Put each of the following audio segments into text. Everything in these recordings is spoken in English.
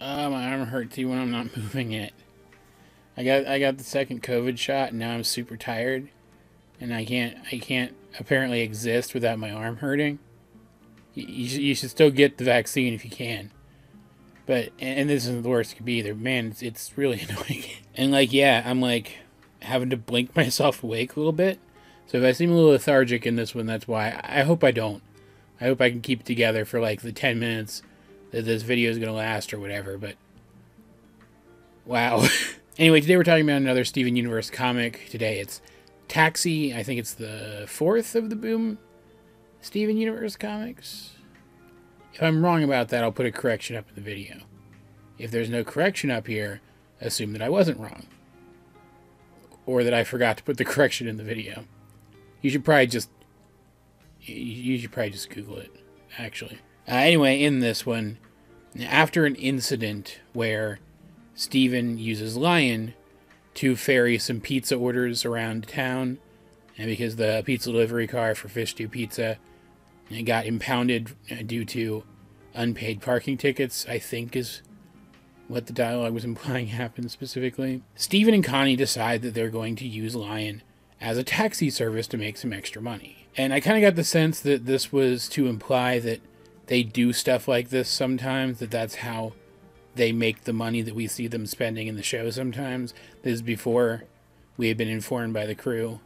My arm hurts even when I'm not moving it. I got the second COVID shot, and now I'm super tired, and I can't apparently exist without my arm hurting. You should still get the vaccine if you can. But and this isn't the worst it could be either. Man, it's really annoying. And like, yeah, I'm like having to blink myself awake a little bit. So if I seem a little lethargic in this one, that's why. I hope I don't. I hope I can keep it together for like the 10 minutes that this video is going to last or whatever. But wow. Anyway, today we're talking about another Steven Universe comic. Today it's Taxi. I think it's the fourth of the Boom Steven Universe comics. If I'm wrong about that, I'll put a correction up in the video. If there's no correction up here, assume that I wasn't wrong. Or that I forgot to put the correction in the video. You should probably just Google it, actually. Anyway, in this one, after an incident where Steven uses Lion to ferry some pizza orders around town, and because the pizza delivery car for Fish Stew Pizza got impounded due to unpaid parking tickets, I think is what the dialogue was implying happened specifically. Steven and Connie decide that they're going to use Lion as a taxi service to make some extra money. And I kind of got the sense that this was to imply that they do stuff like this sometimes, that's how they make the money that we see them spending in the show sometimes. This is before we had been informed by the crew.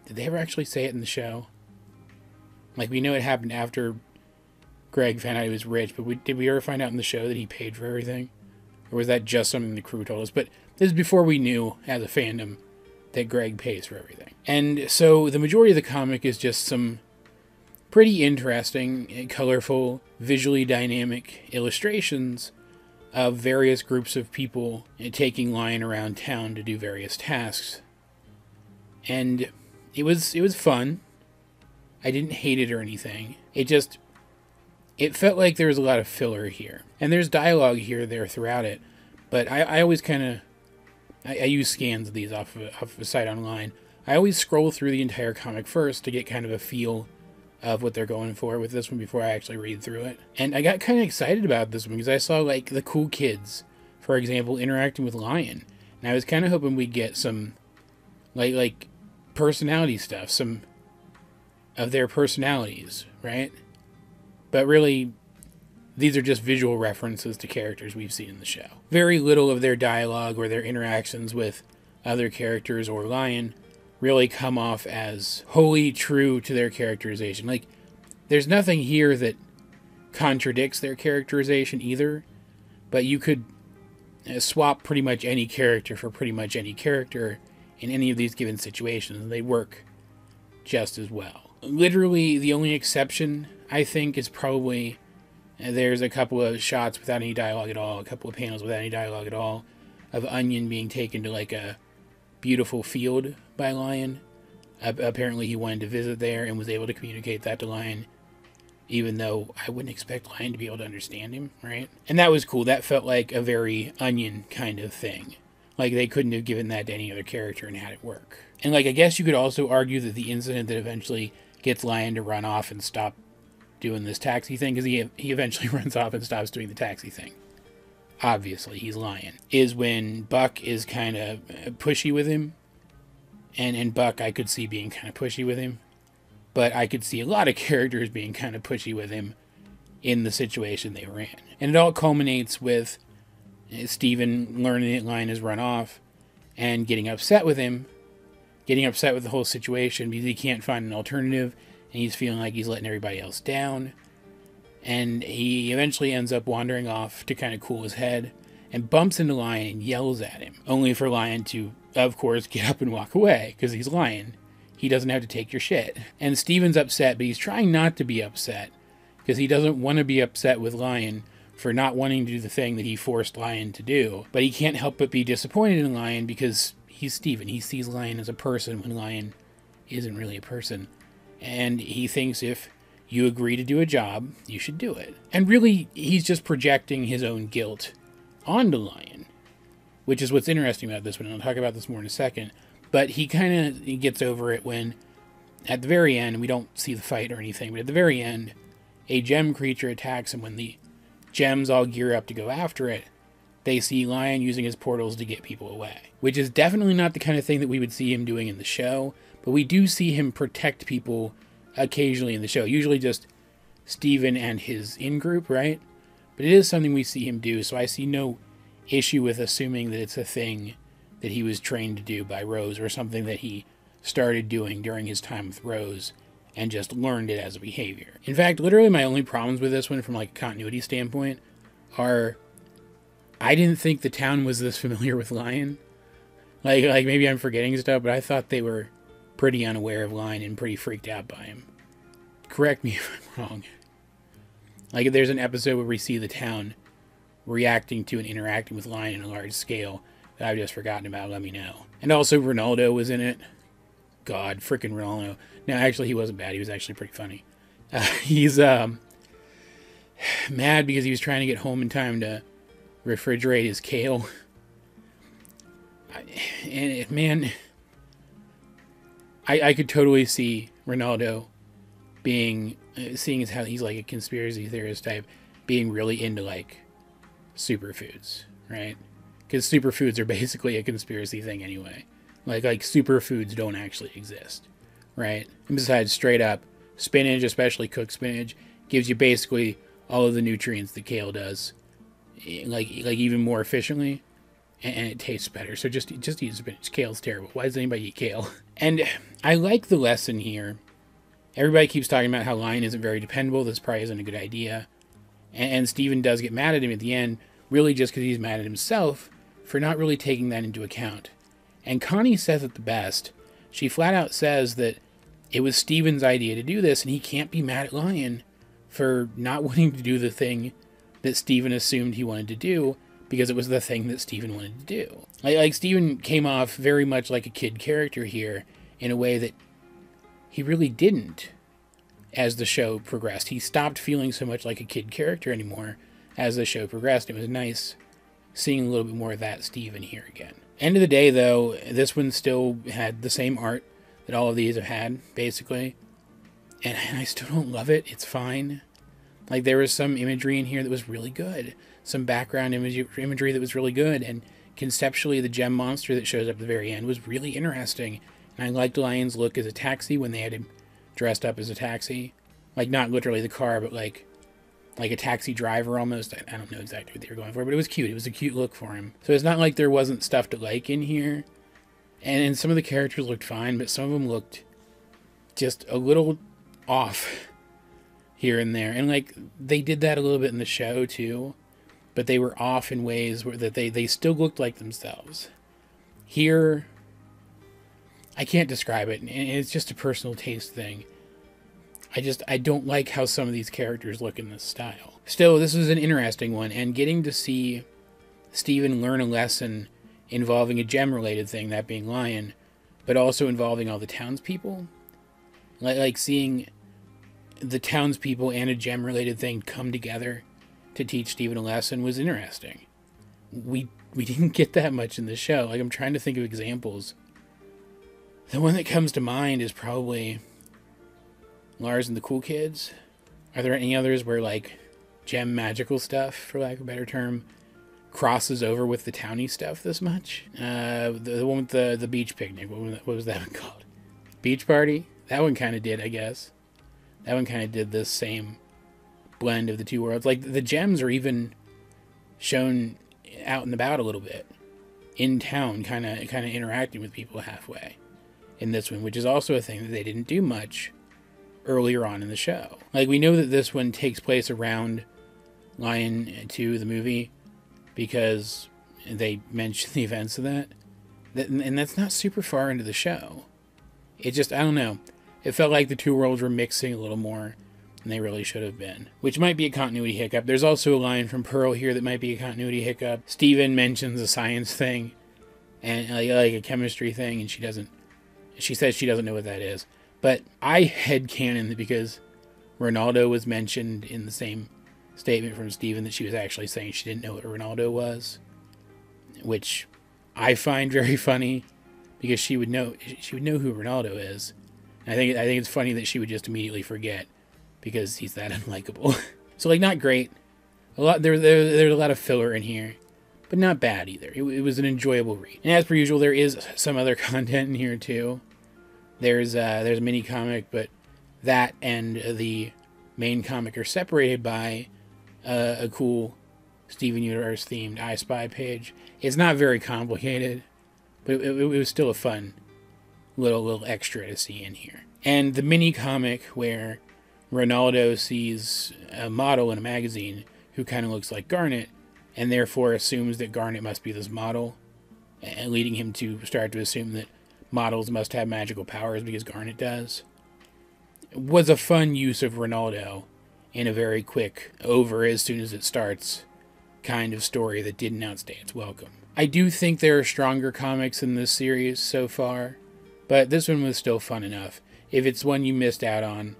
Did they ever actually say it in the show? Like, we know it happened after Greg found out he was rich, but did we ever find out in the show that he paid for everything? Or was that just something the crew told us? But this is before we knew, as a fandom, that Greg pays for everything. And so the majority of the comic is just some pretty interesting, colorful, visually dynamic illustrations of various groups of people taking Lion around town to do various tasks. And it was fun. I didn't hate it or anything. It felt like there was a lot of filler here. And there's dialogue here or there throughout it. But I always kind of... I use scans of these off of a site online. I always scroll through the entire comic first to get kind of a feel of what they're going for with this one before I actually read through it. And I got kind of excited about this one because I saw, like, the cool kids, for example, interacting with Lion. And I was kind of hoping we'd get some, like personality stuff, some of their personalities, right? But really, these are just visual references to characters we've seen in the show. Very little of their dialogue or their interactions with other characters or Lion really come off as wholly true to their characterization. Like, there's nothing here that contradicts their characterization either, but you could swap pretty much any character for pretty much any character in any of these given situations, and they work just as well. Literally, the only exception, I think, is probably there's a couple of shots without any dialogue at all, a couple of panels without any dialogue at all, of Onion being taken to, like, a beautiful field by Lion. Apparently he wanted to visit there and was able to communicate that to Lion, even though I wouldn't expect Lion to be able to understand him, right? And that was cool. That felt like a very Onion kind of thing. Like, they couldn't have given that to any other character and had it work. And, like, I guess you could also argue that the incident that eventually gets Lion to run off and stop doing this taxi thing, because he eventually runs off and stops doing the taxi thing. Obviously, he's Lion. Is when Buck is kind of pushy with him. And Buck, I could see being kind of pushy with him. But I could see a lot of characters being kind of pushy with him in the situation they were in. And it all culminates with Steven learning that Lion has run off and getting upset with him. Getting upset with the whole situation because he can't find an alternative. And he's feeling like he's letting everybody else down. And he eventually ends up wandering off to kind of cool his head and bumps into Lion and yells at him. Only for Lion to, of course, get up and walk away because he's Lion. He doesn't have to take your shit. And Steven's upset, but he's trying not to be upset because he doesn't want to be upset with Lion for not wanting to do the thing that he forced Lion to do. But he can't help but be disappointed in Lion because he's Steven. He sees Lion as a person when Lion isn't really a person. And he thinks if you agree to do a job, you should do it. And really, he's just projecting his own guilt onto Lion, which is what's interesting about this one, and I'll talk about this more in a second. But he kind of gets over it when, at the very end, we don't see the fight or anything, but at the very end, a gem creature attacks him when the gems all gear up to go after it, they see Lion using his portals to get people away, which is definitely not the kind of thing that we would see him doing in the show, but we do see him protect people occasionally in the show, usually just Steven and his in-group, right? But it is something we see him do, so I see no issue with assuming that it's a thing that he was trained to do by Rose, or something that he started doing during his time with Rose and just learned it as a behavior. In fact, literally my only problems with this one from like a continuity standpoint are I didn't think the town was this familiar with Lion. Like maybe I'm forgetting stuff, but I thought they were pretty unaware of Lion and pretty freaked out by him. Correct me if I'm wrong. Like, if there's an episode where we see the town reacting to and interacting with Lion on a large scale that I've just forgotten about, let me know. And also, Ronaldo was in it. God, freaking Ronaldo. No, actually, he wasn't bad. He was actually pretty funny. He's mad because he was trying to get home in time to refrigerate his kale. I could totally see Ronaldo seeing as how he's like a conspiracy theorist type, being really into like superfoods, right? Because superfoods are basically a conspiracy thing anyway. Like superfoods don't actually exist, right? And besides, straight up, spinach, especially cooked spinach, gives you basically all of the nutrients that kale does, like even more efficiently, and it tastes better. So just eat spinach. Kale's terrible. Why does anybody eat kale? And I like the lesson here. Everybody keeps talking about how Lion isn't very dependable. This probably isn't a good idea. And Steven does get mad at him at the end, really just because he's mad at himself for not really taking that into account. And Connie says it the best. She flat out says that it was Steven's idea to do this, and he can't be mad at Lion for not wanting to do the thing that Steven assumed he wanted to do, because it was the thing that Steven wanted to do. Like Steven came off very much like a kid character here in a way that he really didn't as the show progressed. He stopped feeling so much like a kid character anymore as the show progressed. It was nice seeing a little bit more of that Steven here again. End of the day, though, this one still had the same art that all of these have had, basically. And I still don't love it. It's fine. Like, there was some imagery in here that was really good. Some background imagery that was really good. And conceptually, the gem monster that shows up at the very end was really interesting. And I liked Lion's look as a taxi when they had him dressed up as a taxi. Like, not literally the car, but like a taxi driver almost. I don't know exactly what they were going for, but it was cute. It was a cute look for him. So it's not like there wasn't stuff to like in here. And some of the characters looked fine, but some of them looked just a little off here and there. And like, they did that a little bit in the show too, but they were off in ways where that they still looked like themselves. Here, I can't describe it, and it's just a personal taste thing. I don't like how some of these characters look in this style. Still, this is an interesting one, and getting to see Steven learn a lesson involving a gem-related thing, that being Lion, but also involving all the townspeople. Like seeing the townspeople and a gem-related thing come together to teach Steven a lesson was interesting. We didn't get that much in the show. Like, I'm trying to think of examples. The one that comes to mind is probably Lars and the Cool Kids. Are there any others where, like, gem magical stuff, for lack of a better term, crosses over with the towny stuff this much? The one with the beach picnic, what was that one called? Beach Party? That one kind of did, I guess. That one kind of did this same blend of the two worlds. Like, the gems are even shown out and about a little bit. In town, kind of interacting with people halfway. In this one, which is also a thing that they didn't do much earlier on in the show. Like, we know that this one takes place around Lion 2, the movie, because they mention the events of that. And that's not super far into the show. It just, I don't know. It felt like the two worlds were mixing a little more than they really should have been, which might be a continuity hiccup. There's also a line from Pearl here that might be a continuity hiccup. Steven mentions a science thing and like a chemistry thing, and she says she doesn't know what that is. But I headcanon that because Ronaldo was mentioned in the same statement from Steven that she was actually saying she didn't know what Ronaldo was, which I find very funny because she would know who Ronaldo is. And I think it's funny that she would just immediately forget because he's that unlikable. So, like, not great. There's a lot of filler in here, but not bad either. It was an enjoyable read. And as per usual, there is some other content in here too. There's a mini comic, but that and the main comic are separated by a cool Steven Universe themed I Spy page. It's not very complicated, but it was still a fun little extra to see in here. And the mini comic where Ronaldo sees a model in a magazine who kind of looks like Garnet, and therefore assumes that Garnet must be this model, and leading him to start to assume that models must have magical powers because Garnet does, was a fun use of Ronaldo in a very quick, over as soon as it starts kind of story that didn't outstay its welcome. I do think there are stronger comics in this series so far, but this one was still fun enough. If it's one you missed out on,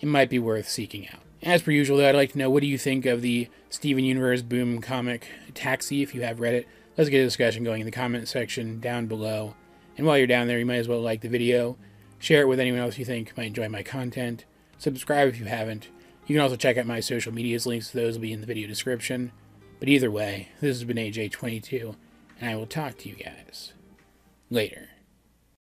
it might be worth seeking out. As per usual, though, I'd like to know, what do you think of the Steven Universe Boom comic Taxi, if you have read it? Let's get a discussion going in the comment section down below. And while you're down there, you might as well like the video, share it with anyone else you think might enjoy my content, subscribe if you haven't. You can also check out my social medias, links to those will be in the video description. But either way, this has been AJ22, and I will talk to you guys later.